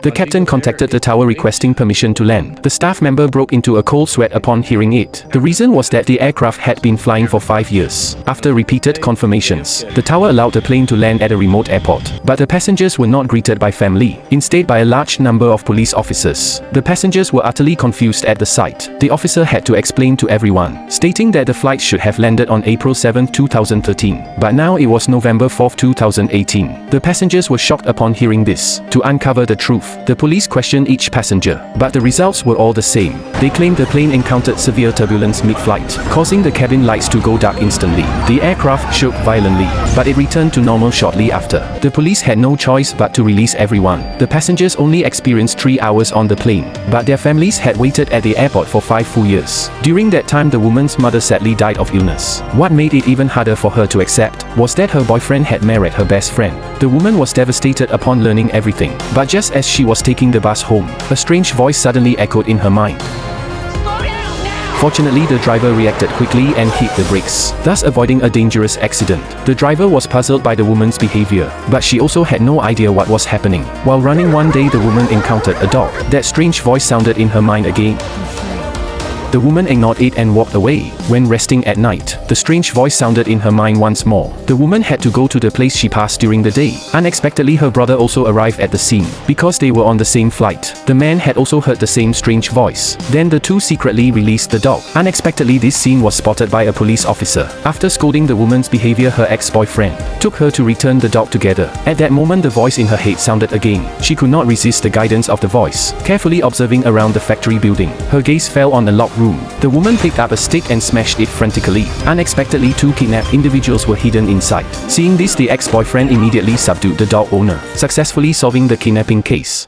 The captain contacted the tower requesting permission to land. The staff member broke into a cold sweat upon hearing it. The reason was that the aircraft had been flying for 5 years. After repeated confirmations, the tower allowed the plane to land at a remote airport. But the passengers were not greeted by family, instead by a large number of police officers. The passengers were utterly confused at the sight. The officer had to explain to everyone, stating that the flight should have landed on April 7, 2013. But now it was November 4, 2018. The passengers were shocked upon hearing this. To uncover the truth, the police questioned each passenger, but the results were all the same. They claimed the plane encountered severe turbulence mid-flight, causing the cabin lights to go dark instantly. The aircraft shook violently, but it returned to normal shortly after. The police had no choice but to release everyone. The passengers only experienced 3 hours on the plane, but their families had waited at the airport for 5 full years. During that time, the woman's mother sadly died of illness. What made it even harder for her to accept was that her boyfriend had married her best friend. The woman was devastated upon learning everything, but just as she was taking the bus home, a strange voice suddenly echoed in her mind. Fortunately, the driver reacted quickly and hit the brakes, thus avoiding a dangerous accident. The driver was puzzled by the woman's behavior, but she also had no idea what was happening. While running one day, the woman encountered a dog. That strange voice sounded in her mind again. The woman ignored it and walked away. When resting at night, the strange voice sounded in her mind once more. The woman had to go to the place she passed during the day. Unexpectedly, her brother also arrived at the scene. Because they were on the same flight, the man had also heard the same strange voice. Then the two secretly released the dog. Unexpectedly, this scene was spotted by a police officer. After scolding the woman's behavior, her ex-boyfriend took her to return the dog together. At that moment, the voice in her head sounded again. She could not resist the guidance of the voice. Carefully observing around the factory building, her gaze fell on a locked room. The woman picked up a stick and smashed it frantically. Unexpectedly, 2 kidnapped individuals were hidden inside. Seeing this, the ex-boyfriend immediately subdued the dog owner, successfully solving the kidnapping case.